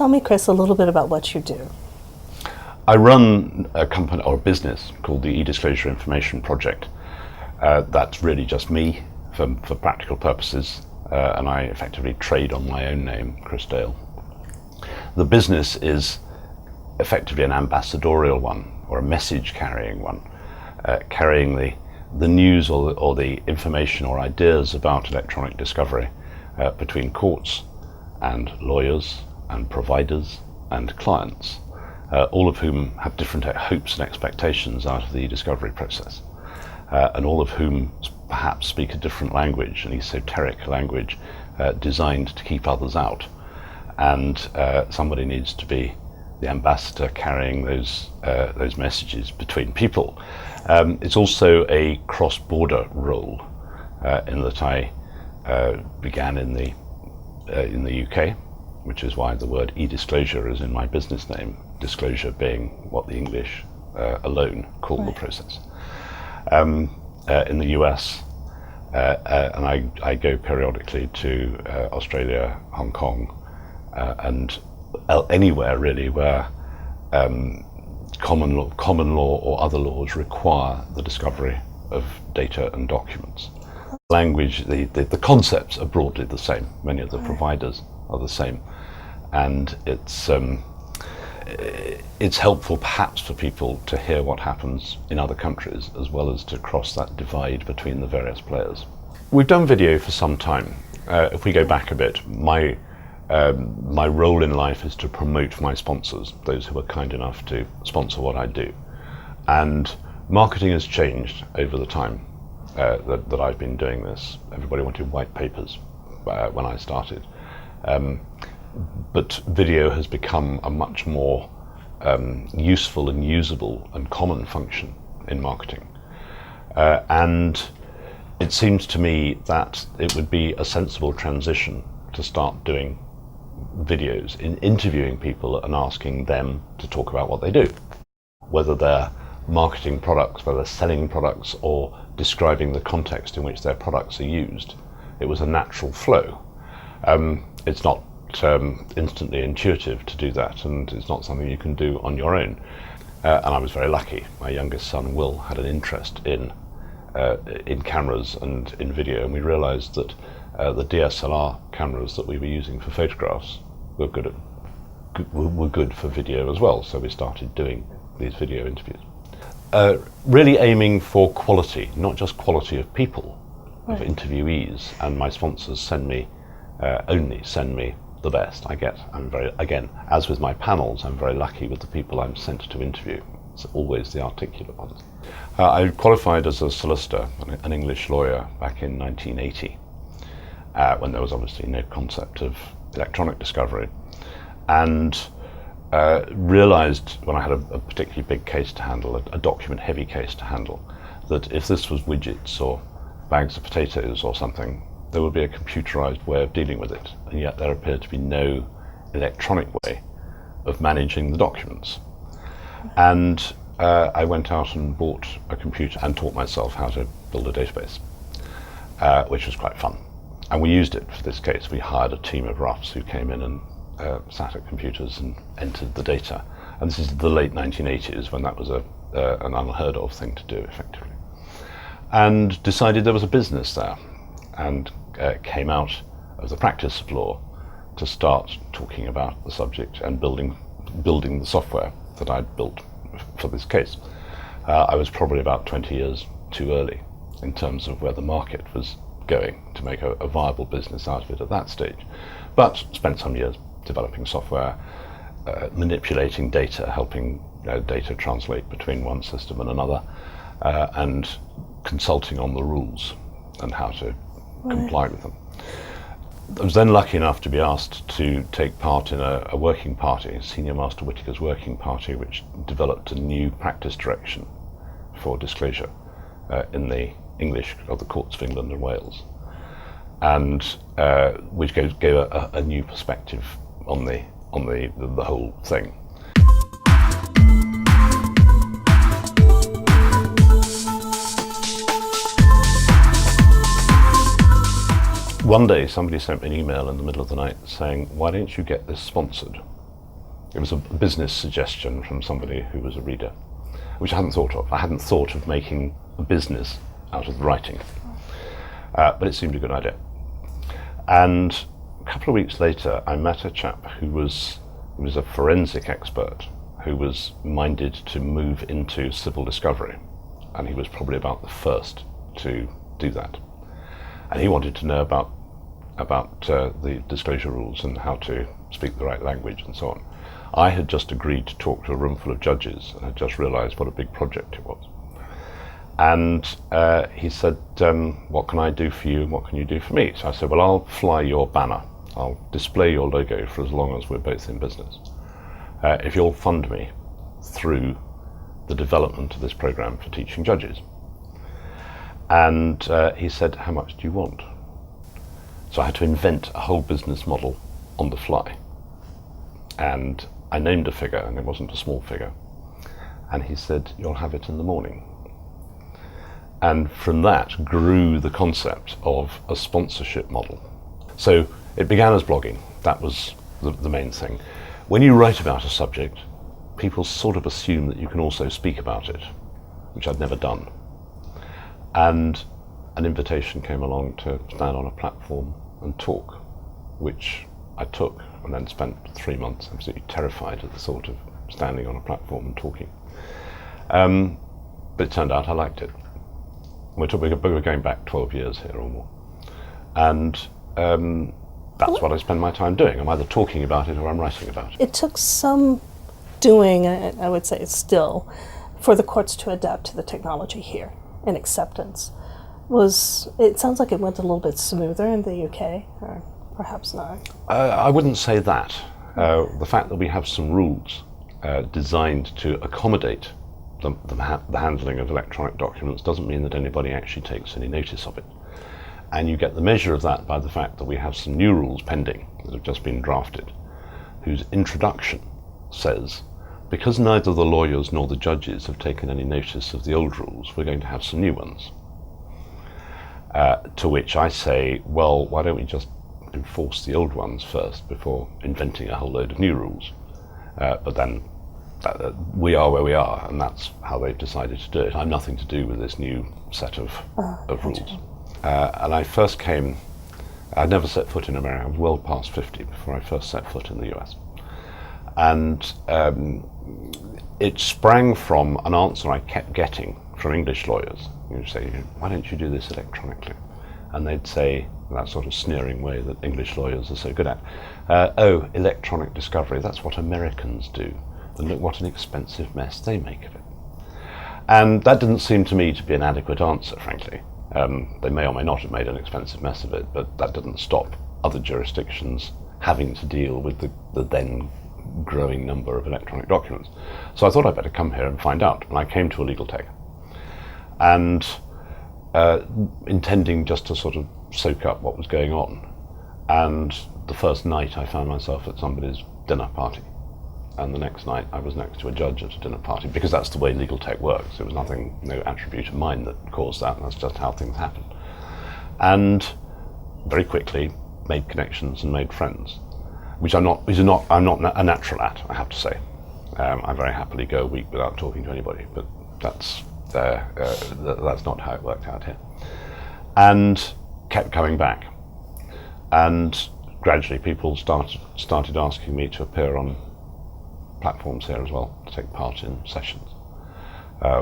Tell me, Chris, a little bit about what you do. I run a company or a business called the E-Disclosure Information Project. That's really just me for practical purposes, and I effectively trade on my own name, Chris Dale. The business is effectively an ambassadorial one, or a message carrying one, carrying the news or the information or ideas about electronic discovery between courts and lawyers and providers and clients, all of whom have different hopes and expectations out of the discovery process, and all of whom perhaps speak a different language, an esoteric language designed to keep others out. And somebody needs to be the ambassador carrying those messages between people. It's also a cross-border role in that I began in the UK, which is why the word e-disclosure is in my business name, disclosure being what the English alone call the process. In the US, and I go periodically to Australia, Hong Kong, and anywhere really where common law or other laws require the discovery of data and documents. Language, the concepts are broadly the same. Many of the providers are the same, and it's helpful perhaps for people to hear what happens in other countries as well as to cross that divide between the various players. We've done video for some time. If we go back a bit, my role in life is to promote my sponsors, those who are kind enough to sponsor what I do. And marketing has changed over the time that I've been doing this. Everybody wanted white papers when I started. But video has become a much more useful and usable and common function in marketing. And it seems to me that it would be a sensible transition to start doing videos, in interviewing people and asking them to talk about what they do, whether they're marketing products, whether they're selling products, or describing the context in which their products are used. It was a natural flow. It's not instantly intuitive to do that, and it's not something you can do on your own. And I was very lucky. My youngest son, Will, had an interest in cameras and in video, and we realized that the DSLR cameras that we were using for photographs were good for video as well, so we started doing these video interviews. Really aiming for quality, not just quality of people, of interviewees, and my sponsors only send me the best. Again, as with my panels, I'm very lucky with the people I'm sent to interview. It's always the articulate ones. I qualified as a solicitor, an English lawyer, back in 1980, when there was obviously no concept of electronic discovery, and realized when I had a particularly big case to handle, a document-heavy case to handle, that if this was widgets or bags of potatoes or something, there would be a computerized way of dealing with it, and yet there appeared to be no electronic way of managing the documents. And I went out and bought a computer and taught myself how to build a database, which was quite fun. And we used it for this case. We hired a team of roughs who came in and sat at computers and entered the data. And this is the late 1980s, when that was an unheard of thing to do, effectively. And decided there was a business there, and came out of the practice of law to start talking about the subject and building the software that I'd built for this case. I was probably about 20 years too early in terms of where the market was going to make a viable business out of it at that stage, but spent some years developing software, manipulating data, helping data translate between one system and another, and consulting on the rules and how to comply with them. I was then lucky enough to be asked to take part in a working party, Senior Master Whittaker's working party, which developed a new practice direction for disclosure in the English of the courts of England and Wales, and which gave a new perspective on the whole thing. One day somebody sent me an email in the middle of the night saying, "Why don't you get this sponsored?" It was a business suggestion from somebody who was a reader, which I hadn't thought of. I hadn't thought of making a business out of the writing, but it seemed a good idea. And a couple of weeks later, I met a chap who was a forensic expert who was minded to move into civil discovery, and he was probably about the first to do that. And he wanted to know about the disclosure rules and how to speak the right language and so on. I had just agreed to talk to a room full of judges and had just realised what a big project it was. And he said, what can I do for you and what can you do for me? So I said, well, I'll fly your banner. I'll display your logo for as long as we're both in business. If you'll fund me through the development of this program for teaching judges. And he said, how much do you want? So I had to invent a whole business model on the fly. And I named a figure, and it wasn't a small figure. And he said, you'll have it in the morning. And from that grew the concept of a sponsorship model. So it began as blogging. That was the main thing. When you write about a subject, people sort of assume that you can also speak about it, which I'd never done. And an invitation came along to stand on a platform and talk, which I took and then spent 3 months absolutely terrified at the thought of standing on a platform and talking. But it turned out I liked it. We're going back 12 years here or more. And that's what I spend my time doing. I'm either talking about it or I'm writing about it. It took some doing, I would say still, for the courts to adapt to the technology here and acceptance. It sounds like it went a little bit smoother in the UK, or perhaps not. I wouldn't say that. The fact that we have some rules designed to accommodate the handling of electronic documents doesn't mean that anybody actually takes any notice of it. And you get the measure of that by the fact that we have some new rules pending that have just been drafted, whose introduction says, because neither the lawyers nor the judges have taken any notice of the old rules, we're going to have some new ones. To which I say, well, why don't we just enforce the old ones first before inventing a whole load of new rules? But then we are where we are, and that's how they've decided to do it. I have nothing to do with this new set of rules. And I first came, I'd never set foot in America. I was well past 50 before I first set foot in the US. And it sprang from an answer I kept getting from English lawyers. You say, why don't you do this electronically? And they'd say, in that sort of sneering way that English lawyers are so good at, oh, electronic discovery, that's what Americans do. And look what an expensive mess they make of it. And that didn't seem to me to be an adequate answer, frankly. They may or may not have made an expensive mess of it, but that didn't stop other jurisdictions having to deal with the then growing number of electronic documents. So I thought I'd better come here and find out. And I came to a LegalTech, and intending just to sort of soak up what was going on. And the first night I found myself at somebody's dinner party. And the next night I was next to a judge at a dinner party, because that's the way LegalTech works. It was no attribute of mine that caused that, and that's just how things happen. And very quickly made connections and made friends, which I'm not a natural at, I have to say. I very happily go a week without talking to anybody, but that's not how it worked out here. And kept coming back. And gradually people started asking me to appear on platforms here as well, to take part in sessions,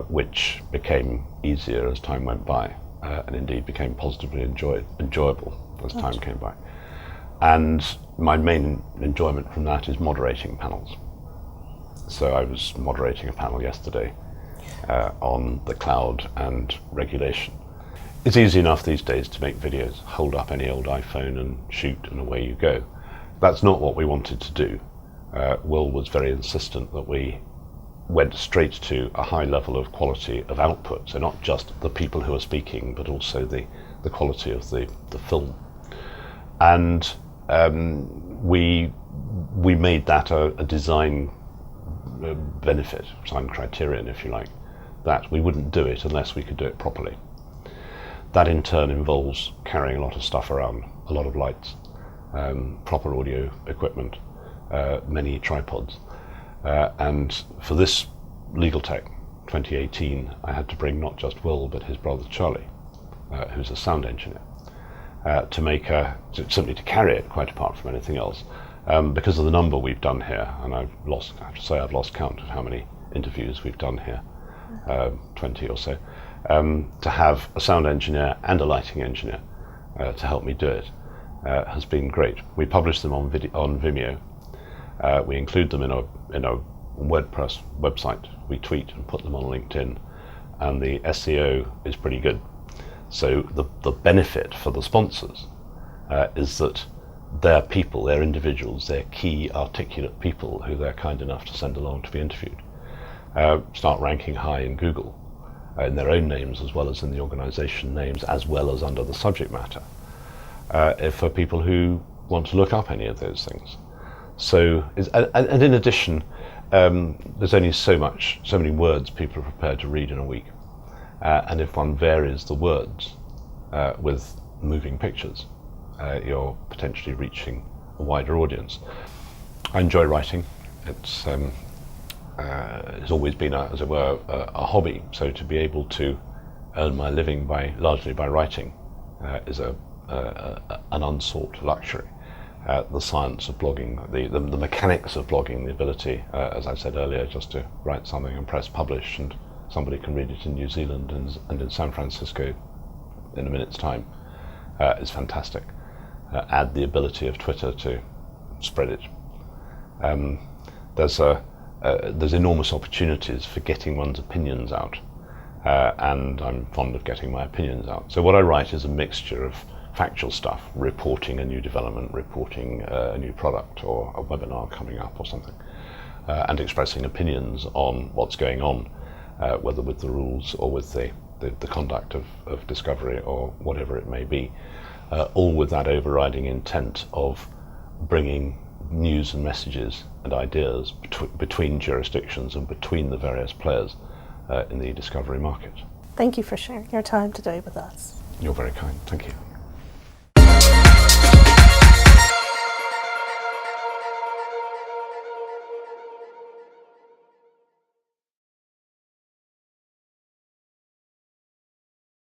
which became easier as time went by, and indeed became positively enjoyable as time came by. And my main enjoyment from that is moderating panels. So I was moderating a panel yesterday on the cloud and regulation. It's easy enough these days to make videos, hold up any old iPhone and shoot, and away you go. That's not what we wanted to do. Will was very insistent that we went straight to a high level of quality of output, so not just the people who are speaking, but also the quality of the film. And we made that a design benefit, design criterion, if you like, that we wouldn't do it unless we could do it properly. That in turn involves carrying a lot of stuff around, a lot of lights, proper audio equipment, many tripods, And for this LegalTech 2018, I had to bring not just Will, but his brother Charlie, who's a sound engineer, simply to carry it, quite apart from anything else, because of the number we've done here. And I have to say I've lost count of how many interviews we've done here, 20 or so, to have a sound engineer and a lighting engineer to help me do it has been great. We publish them on Vimeo. We include them in a WordPress website. We tweet and put them on LinkedIn, and the SEO is pretty good. So the benefit for the sponsors is that they're people, they're individuals, they're key articulate people who they're kind enough to send along to be interviewed. Start ranking high in Google in their own names, as well as in the organisation names, as well as under the subject matter, for people who want to look up any of those things. So, and in addition, there's only so many words people are prepared to read in a week, and if one varies the words with moving pictures, you're potentially reaching a wider audience. I enjoy writing. It's always been, as it were, a hobby. So to be able to earn my living largely by writing is an unsought luxury. The science of blogging, the mechanics of blogging, the ability, as I said earlier, just to write something and press publish, and somebody can read it in New Zealand and in San Francisco in a minute's time, is fantastic. Add the ability of Twitter to spread it. There's enormous opportunities for getting one's opinions out, and I'm fond of getting my opinions out. So what I write is a mixture of factual stuff, reporting a new development, reporting a new product or a webinar coming up or something, and expressing opinions on what's going on, whether with the rules or with the conduct of discovery or whatever it may be, all with that overriding intent of bringing news and messages and ideas between jurisdictions and between the various players in the discovery market. Thank you for sharing your time today with us. You're very kind. Thank you.